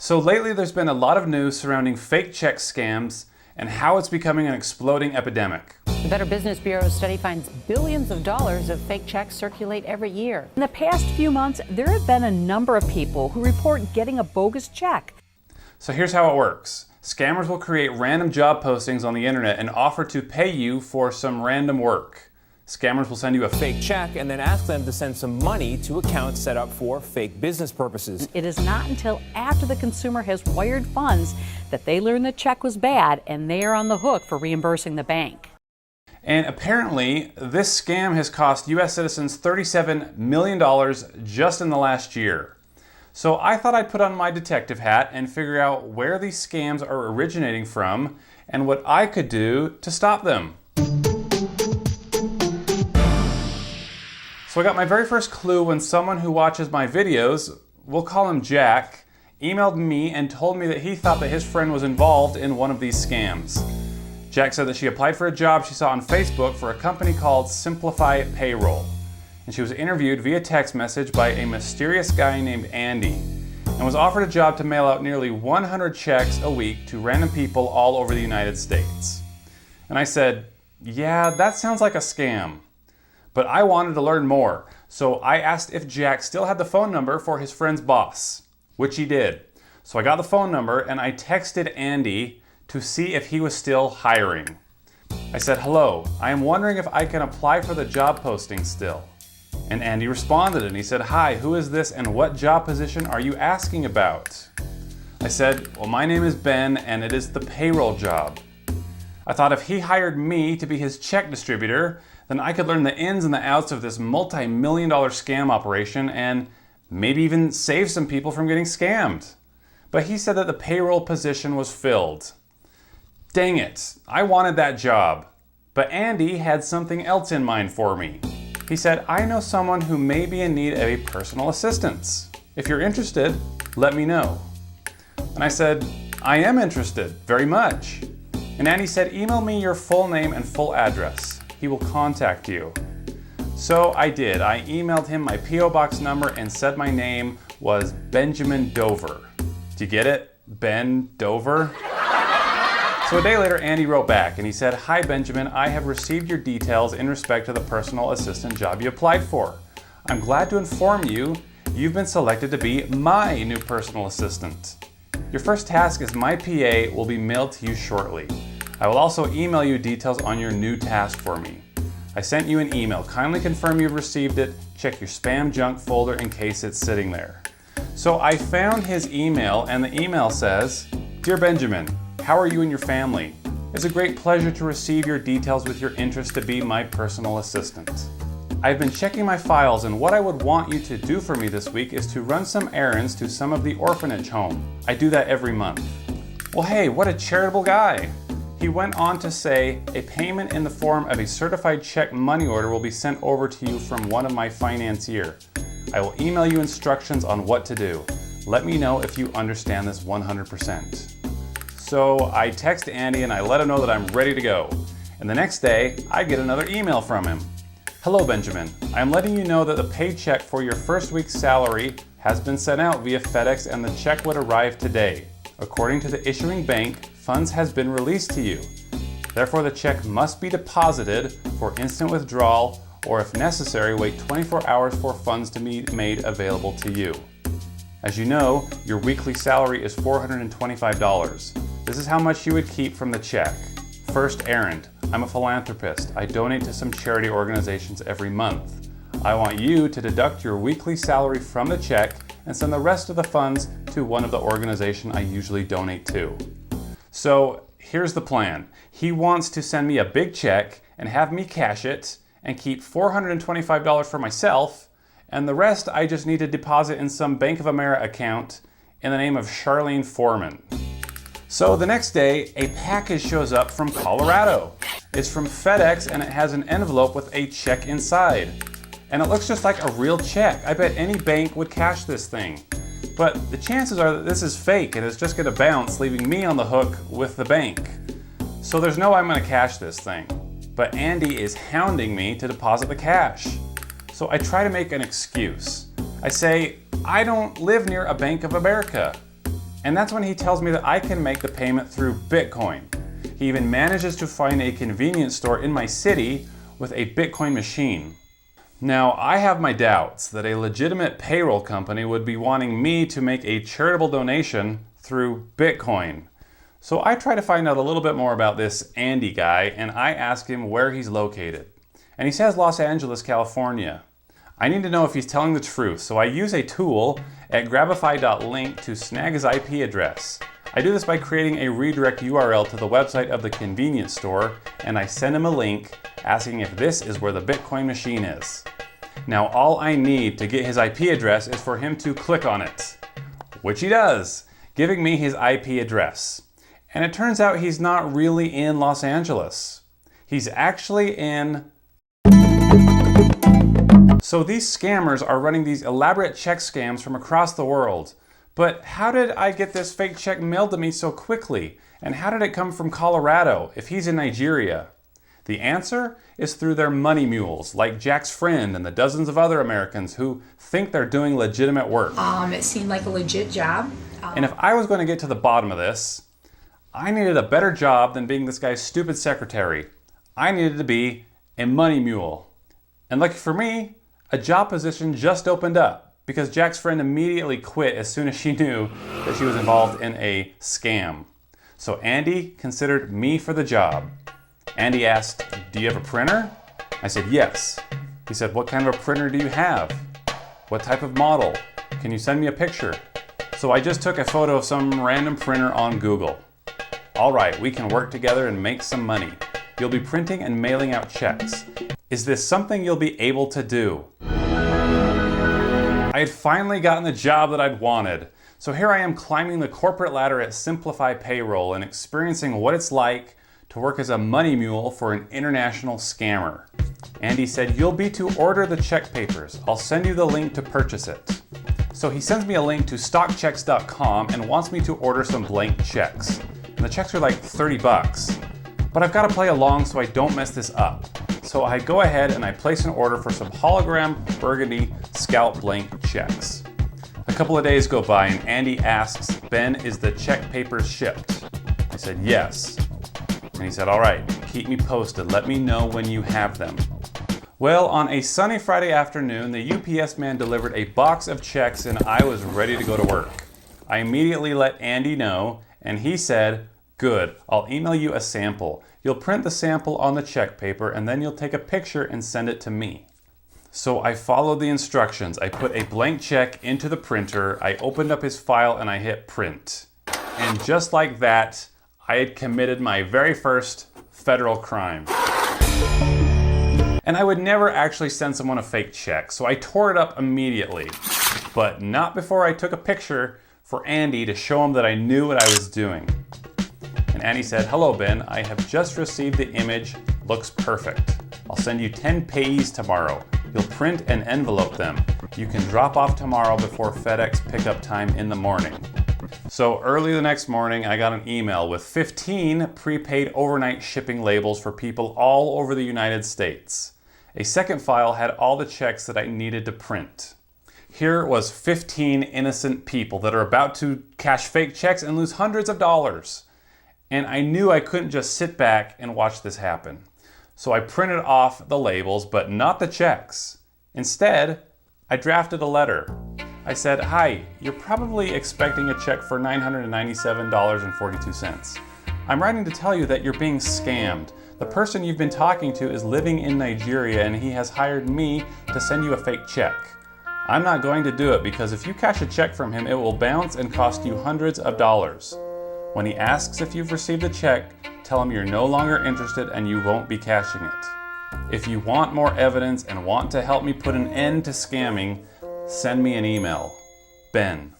So lately there's been a lot of news surrounding fake check scams and how it's becoming an exploding epidemic. The Better Business Bureau's study finds billions of dollars of fake checks circulate every year. In the past few months, there have been a number of people who report getting a bogus check. So here's how it works. Scammers will create random job postings on the internet and offer to pay you for some random work. Scammers will send you a fake check and then ask them to send some money to accounts set up for fake business purposes. It is not until after the consumer has wired funds that they learn the check was bad and they are on the hook for reimbursing the bank. And apparently, this scam has cost U.S. citizens $37 million just in the last year. So I thought I'd put on my detective hat and figure out where these scams are originating from and what I could do to stop them. So I got my very first clue when someone who watches my videos, we'll call him Jack, emailed me and told me that he thought that his friend was involved in one of these scams. Jack said that she applied for a job she saw on Facebook for a company called Simplify Payroll. And she was interviewed via text message by a mysterious guy named Andy and was offered a job to mail out nearly 100 checks a week to random people all over the United States. And I said, yeah, that sounds like a scam. But I wanted to learn more, so I asked if Jack still had the phone number for his friend's boss, which he did. So I got the phone number and I texted Andy to see if he was still hiring. I said, hello, I am wondering if I can apply for the job posting still. And Andy responded and he said, hi, who is this and what job position are you asking about? I said, well, my name is Ben and it is the payroll job. I thought if he hired me to be his check distributor, then I could learn the ins and the outs of this multi-million-dollar scam operation and maybe even save some people from getting scammed. But he said that the payroll position was filled. Dang it, I wanted that job. But Andy had something else in mind for me. He said, I know someone who may be in need of a personal assistant. If you're interested, let me know. And I said, I am interested, very much. And Andy said, email me your full name and full address. He will contact you. So I did. I emailed him my P.O. Box number and said my name was Benjamin Dover. Do you get it? Ben Dover? So a day later, Andy wrote back and he said, hi Benjamin, I have received your details in respect to the personal assistant job you applied for. I'm glad to inform you, you've been selected to be my new personal assistant. Your first task as my PA will be mailed to you shortly. I will also email you details on your new task for me. I sent you an email. Kindly confirm you've received it. Check your spam junk folder in case it's sitting there. So I found his email and the email says, Dear Benjamin, how are you and your family? It's a great pleasure to receive your details with your interest to be my personal assistant. I've been checking my files and what I would want you to do for me this week is to run some errands to some of the orphanage home. I do that every month. Well, hey, what a charitable guy. He went on to say, a payment in the form of a certified check money order will be sent over to you from one of my financier. I will email you instructions on what to do. Let me know if you understand this 100%. So I text Andy and I let him know that I'm ready to go. And the next day, I get another email from him. Hello Benjamin, I am letting you know that the paycheck for your first week's salary has been sent out via FedEx and the check would arrive today. According to the issuing bank, funds has been released to you. Therefore, the check must be deposited for instant withdrawal or if necessary, wait 24 hours for funds to be made available to you. As you know, your weekly salary is $425. This is how much you would keep from the check. First errand, I'm a philanthropist. I donate to some charity organizations every month. I want you to deduct your weekly salary from the check and send the rest of the funds to one of the organizations I usually donate to. So here's the plan. He wants to send me a big check and have me cash it and keep $425 for myself, and the rest I just need to deposit in some Bank of America account in the name of Charlene Foreman. So the next day, a package shows up from Colorado. It's from FedEx and it has an envelope with a check inside. And it looks just like a real check. I bet any bank would cash this thing. But the chances are that this is fake and it's just gonna bounce, leaving me on the hook with the bank. So there's no way I'm gonna cash this thing. But Andy is hounding me to deposit the cash. So I try to make an excuse. I say, I don't live near a Bank of America. And that's when he tells me that I can make the payment through Bitcoin. He even manages to find a convenience store in my city with a Bitcoin machine. Now, I have my doubts that a legitimate payroll company would be wanting me to make a charitable donation through Bitcoin. So I try to find out a little bit more about this Andy guy, and I ask him where he's located. And he says Los Angeles, California. I need to know if he's telling the truth, so I use a tool at grabify.link to snag his IP address. I do this by creating a redirect URL to the website of the convenience store, and I send him a link asking if this is where the Bitcoin machine is. Now all I need to get his IP address is for him to click on it, which he does, giving me his IP address. And it turns out he's not really in Los Angeles. He's actually in... So these scammers are running these elaborate check scams from across the world. But how did I get this fake check mailed to me so quickly? And how did it come from Colorado if he's in Nigeria? The answer is through their money mules, like Jack's friend and the dozens of other Americans who think they're doing legitimate work. It seemed like a legit job. And if I was going to get to the bottom of this, I needed a better job than being this guy's stupid secretary. I needed to be a money mule. And lucky for me, a job position just opened up because Jack's friend immediately quit as soon as she knew that she was involved in a scam. So Andy considered me for the job. Andy asked, "Do you have a printer?" I said, "Yes." He said, "What kind of a printer do you have? What type of model? Can you send me a picture?" So I just took a photo of some random printer on Google. "All right, we can work together and make some money. You'll be printing and mailing out checks. Is this something you'll be able to do?" I had finally gotten the job that I'd wanted. So here I am climbing the corporate ladder at Simplify Payroll and experiencing what it's like to work as a money mule for an international scammer. Andy said, "You'll be to order the check papers. I'll send you the link to purchase it." So he sends me a link to stockchecks.com and wants me to order some blank checks. And the checks are like $30. But I've got to play along so I don't mess this up. So I go ahead and I place an order for some hologram burgundy scalp blank checks. A couple of days go by and Andy asks, "Ben, is the check papers shipped?" I said, "Yes." And he said, "All right, keep me posted. Let me know when you have them." Well, on a sunny Friday afternoon, the UPS man delivered a box of checks and I was ready to go to work. I immediately let Andy know and he said, "Good, I'll email you a sample. You'll print the sample on the check paper and then you'll take a picture and send it to me." So I followed the instructions. I put a blank check into the printer, I opened up his file and I hit print. And just like that, I had committed my very first federal crime. And I would never actually send someone a fake check, so I tore it up immediately. But not before I took a picture for Andy to show him that I knew what I was doing. And Andy said, "Hello, Ben. I have just received the image. Looks perfect. I'll send you 10 payees tomorrow. You'll print and envelope them. You can drop off tomorrow before FedEx pickup time in the morning." So early the next morning, I got an email with 15 prepaid overnight shipping labels for people all over the United States. A second file had all the checks that I needed to print. Here was 15 innocent people that are about to cash fake checks and lose hundreds of dollars. And I knew I couldn't just sit back and watch this happen. So I printed off the labels, but not the checks. Instead, I drafted a letter. I said, "Hi, you're probably expecting a check for $997.42. I'm writing to tell you that you're being scammed. The person you've been talking to is living in Nigeria and he has hired me to send you a fake check. I'm not going to do it because if you cash a check from him, it will bounce and cost you hundreds of dollars. When he asks if you've received the check, tell him you're no longer interested and you won't be cashing it. If you want more evidence and want to help me put an end to scamming, send me an email. Ben."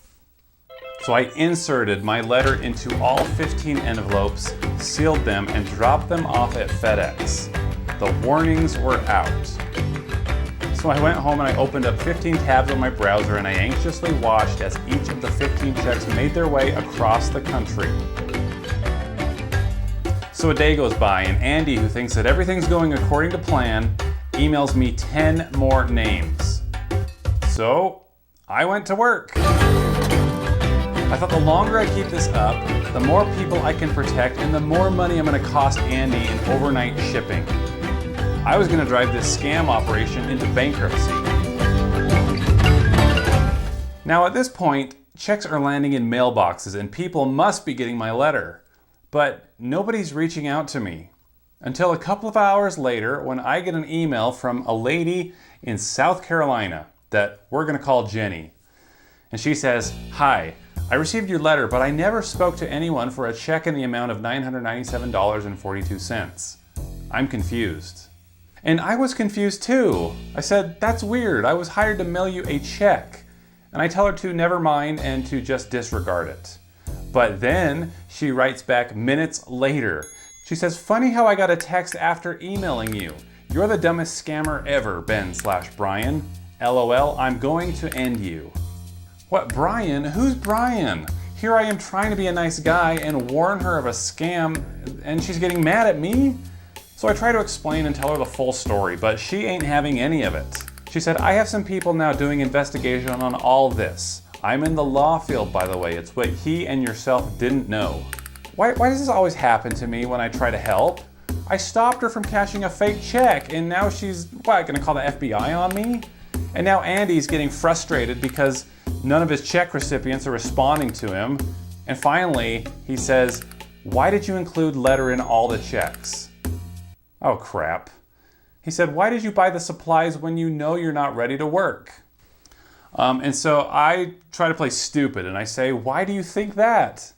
So I inserted my letter into all 15 envelopes, sealed them, and dropped them off at FedEx. The warnings were out. So I went home and I opened up 15 tabs on my browser and I anxiously watched as each of the 15 checks made their way across the country. So a day goes by and Andy, who thinks that everything's going according to plan, emails me 10 more names. So I went to work. I thought the longer I keep this up, the more people I can protect and the more money I'm going to cost Andy in overnight shipping. I was going to drive this scam operation into bankruptcy. Now at this point, checks are landing in mailboxes and people must be getting my letter. But nobody's reaching out to me. Until a couple of hours later when I get an email from a lady in South Carolina that we're going to call Jenny. And she says, "Hi, I received your letter, but I never spoke to anyone for a check in the amount of $997.42. I'm confused." And I was confused too. I said, "That's weird. I was hired to mail you a check." And I tell her to never mind and to just disregard it. But then she writes back minutes later. She says, "Funny how I got a text after emailing you. You're the dumbest scammer ever, Ben/Brian. LOL, I'm going to end you." What, Brian? Who's Brian? Here I am trying to be a nice guy and warn her of a scam, and she's getting mad at me? So I try to explain and tell her the full story, but she ain't having any of it. She said, "I have some people now doing investigation on all this. I'm in the law field, by the way. It's what he and yourself didn't know." Why does this always happen to me when I try to help? I stopped her from cashing a fake check, and now she's, gonna call the FBI on me? And now Andy's getting frustrated because none of his check recipients are responding to him. And finally, he says, "Why did you include letter in all the checks?" Oh crap. He said, "Why did you buy the supplies when you know you're not ready to work?" And so I try to play stupid and I say, "Why do you think that?"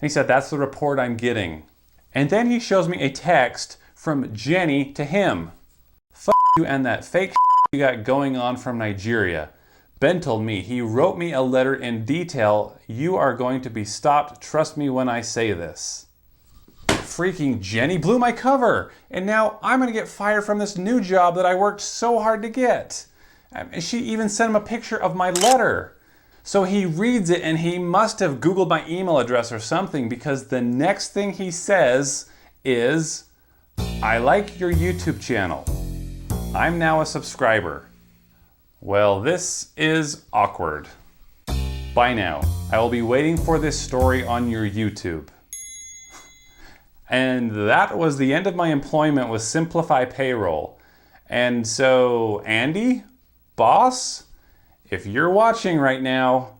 And he said, "That's the report I'm getting." And then he shows me a text from Jenny to him. "F you and that fake you got going on from Nigeria. Ben told me, he wrote me a letter in detail. You are going to be stopped. Trust me when I say this." Freaking Jenny blew my cover. And now I'm going to get fired from this new job that I worked so hard to get. And she even sent him a picture of my letter. So he reads it and he must have Googled my email address or something, because the next thing he says is, "I like your YouTube channel. I'm now a subscriber." Well, this is awkward. Bye now. I will be waiting for this story on your YouTube. And that was the end of my employment with Simplify Payroll. And so, Andy, boss, if you're watching right now,